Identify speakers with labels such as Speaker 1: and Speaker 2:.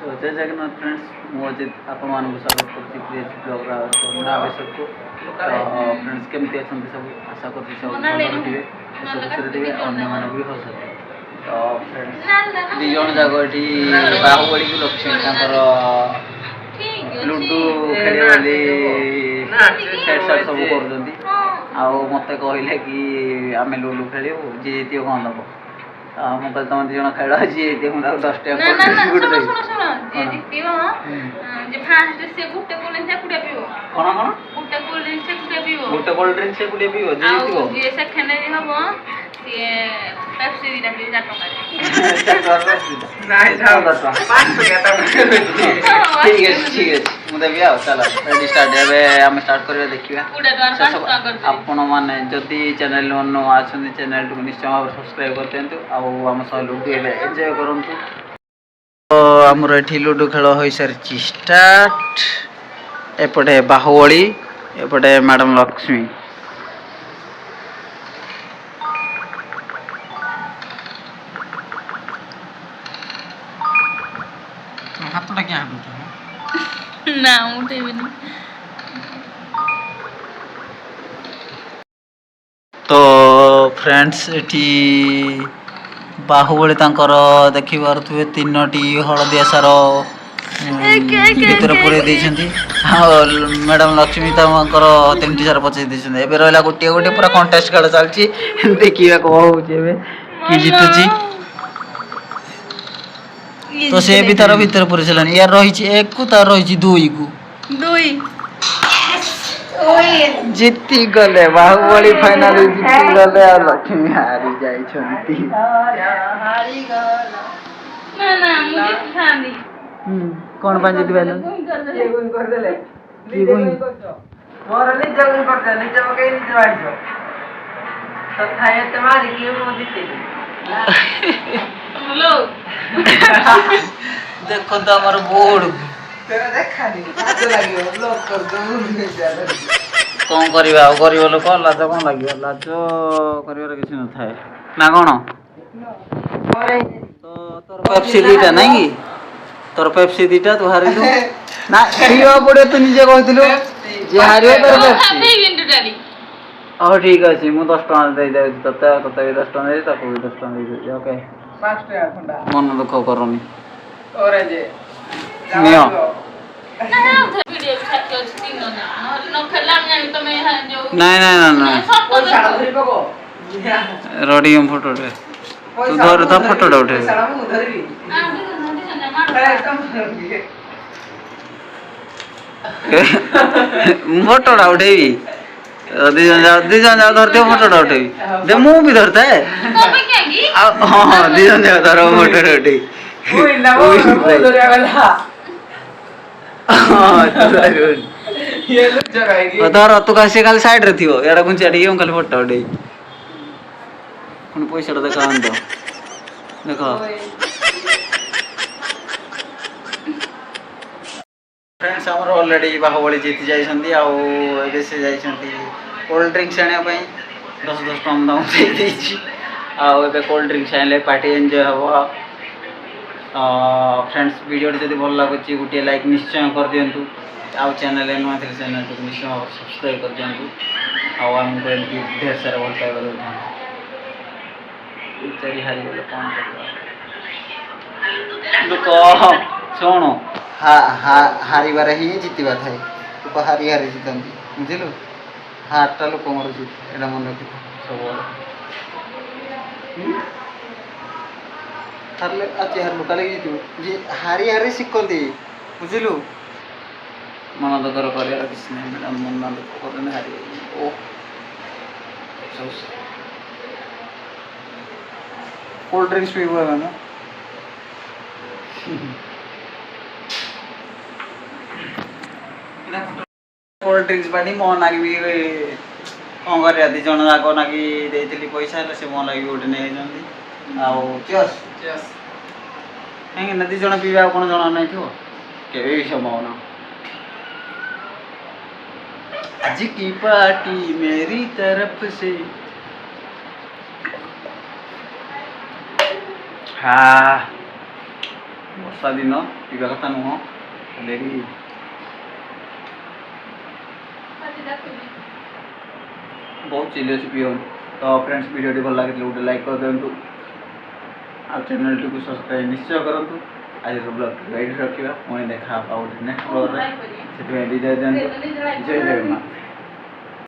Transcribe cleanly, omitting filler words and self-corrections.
Speaker 1: जय जगन्नाथ फ्रेंड्स मु अजित आपण मानक स्वागत करछि क्रिएट ब्लॉग रा नया एपिसोड को फ्रेंड्स केमती अछंती सब आशा करछि सब भलो थिबे सब खुशी थिबे अन्य मान भी हस तो फ्रेंड्स दी जण जागो एठी बाहुबली की लक्ष्मी तांकर लूडू खेले वाली सेट सेट सब कर दंती आ मते कहले कि आमे लूडू खेलियो जे जीतियो कोन दबो ମୁଁ କହିଲି ତମ ଦି ଜଣ ଖେଳ ଅଛି ମୁଁ ତାକୁ 10 ଟଙ୍କା
Speaker 2: ଯେ ଜିତିବ ଯେ ଫାଷ୍ଟ ସେ ଗୋଟେ କୋଲ୍ଡ ଡ୍ରିଙ୍କ୍ସ କୁଡିଆ ପିଇବ
Speaker 1: କଣ
Speaker 2: ଗୋଟେ କୋଲ୍ଡ ଡ୍ରିଙ୍କ୍ସ କୁଡିଆ ପିଇବ
Speaker 1: ଗୋଟେ କୋଲ୍ଡ ଡ୍ରିଙ୍କ୍ସ ସେ କୁଡିଆ ପିଇବ ଯେ ଜିତିବ
Speaker 2: ଯେ ସେକେଣ୍ଡ ହବ ସିଏ पेप्सी दिना पिए 4 टका
Speaker 1: नहीं जाओ 5 टका ठीक है मु देबी आ चला रेडी स्टार्ट एबे हम स्टार्ट करबे देखिबा आपण माने जदी चैनल नो आछन चैनल को निश्चय सब्सक्राइब कर देंतु आ हम सब लूडो एबे एन्जॉय करंतु तो हमर एठी लूडो खेल होई सरची स्टार्ट एपटे बाहुबली एपटे मैडम लक्ष्मी हाथटा क्या हाथ
Speaker 2: ना उठेबिनी
Speaker 1: तो फ्रेंड्स एठी बाहुबली तांकर देखि पारुथुवे तीनोटी हळदिया सार भीतर पुरे दैछंती मैडम लक्ष्मी तांकर तीनटी सार पचे दैछंती एबे रहला गोटे गोटे पूरा कंटेस्ट खेल चलची देखिया को होउची एबे की जीतुची तो से भी तार भीतर पुरे चलन यार रही एक को तार रही 2 को
Speaker 2: 2
Speaker 1: जीती गले बाहुबली फाइनल जीती गले और लक्ष्मी हारी जाई छंती
Speaker 2: हारी गला ना मुझे खानी
Speaker 1: कोन बन जीत बेलन
Speaker 2: ये गुण कर देले
Speaker 1: की गुण
Speaker 2: मोर नि जगन कर दे नि जब कहीं नि जवाइछो तो खाए तुम्हारी की मो जीते हेलो
Speaker 1: देखो तो हमर बोर्ड
Speaker 2: तेरा देखा नहीं अच्छा लागियो ब्लॉक कर दो नहीं ज्यादा
Speaker 1: कोन करबा ओ करियो लोक लाज कोन लागियो लाज करियो किछ न थाए ना कोन तो तोर पेप्सी दीटा नहीं की तोर पेप्सी दीटा तू हारिलु ना पियो पड़े तू निजे कहतिलु जे हारियो तोर पेप्सी ओ ठीक अछि मु 10 टका दे दे तते तते 10 टका दे ताको 10 टका दे दे ओके
Speaker 2: 5 टका खंडा
Speaker 1: मन दुख करनी
Speaker 2: और जे
Speaker 1: नियो
Speaker 2: ना वीडियो छाती अछि तीन ना न खेला जानि तमे जो
Speaker 1: नहीं
Speaker 2: सब धरि पको
Speaker 1: रोडी हम फोटो उठे तू धर था फोटो उठे
Speaker 2: साला मु धरबी
Speaker 1: फोटो उठेबी दी जन जाओ धरते फोटो उठेबी दे मु भी धरता है हां दी जन जाओ धरो फोटो उठे
Speaker 2: ओइ ना वो धरया वाला
Speaker 1: हां
Speaker 2: ये लोग जगाएगी
Speaker 1: धर तू का से खाली साइड रे थियो एडा गुंचा डी हम खाली फोटो उठे कोन पैसा देखा आन दो देखो फ्रेंड्स हमर ऑलरेडी बाहुबली जीति जाइछंती आ एबे से जाइछंती कोल्ड ड्रिंक्स आने पई 10 टका दाम दे देछि आ एबे कोल्ड ड्रिंक्स आनले पार्टी एन्जॉय हबो फ्रेंड्स वीडियो जदि भल लागुची गुटे लाइक निश्चय कर दियंतु आ चैनल नुआ थे चैनल को निश्चय सब्सक्राइब कर दियंतु आ हम की ढेर सारा भल पाइबा दो चरी हारी गेल कोन करबा लोक सुनो हारी बार ही जीतवा थाए तो हारी हारी जीतंती बुझिलु हारटा लोक मोर जीत एटा मन रखि सब हारले आती हार लोक लगी जीतु जे हारी हारी सिकंती बुझिलु मन दकर करे किछ नै मैडम मन दकर करने हारी ओ कोल्ड ड्रिंक्स पीबो ना कोल्ड ड्रिंक्स बानी मो नागी भी कौन कर दी जन जाक नागी देइतली पैसा से मो लगी गोटे नै जंदी आ चस चस कहीं नदी जन पीबा कोन जन नै थियो केबे भी संभावना आज की पार्टी मेरी तरफ से हाँ ବର୍ଷା ଦିନ ପିଇବା କଥା ନୁହଁ ହେଲେ ବି ବହୁତ ଚିଲି ଅଛି ପିଅନି। ତ ଫ୍ରେଣ୍ଡସ୍ ଭିଡ଼ିଓଟି ଭଲ ଲାଗିଥିଲେ ଗୋଟେ ଲାଇକ୍ କରିଦିଅନ୍ତୁ ଆଉ ଚ୍ୟାନେଲଟିକୁ ସବସ୍କ୍ରାଇବ୍ ନିଶ୍ଚୟ କରନ୍ତୁ। ଆଜିର ବ୍ଲଗ୍ଟିକୁ ଏଇଠି ରଖିବା ପୁଣି ଦେଖା ହେବା ଗୋଟେ ନେକ୍ସଟ ବ୍ଲଗ୍ରେ, ସେଥିପାଇଁ ବିଦାୟ ଦିଅନ୍ତୁ। ଜୟ ଜଗନ୍ନାଥ।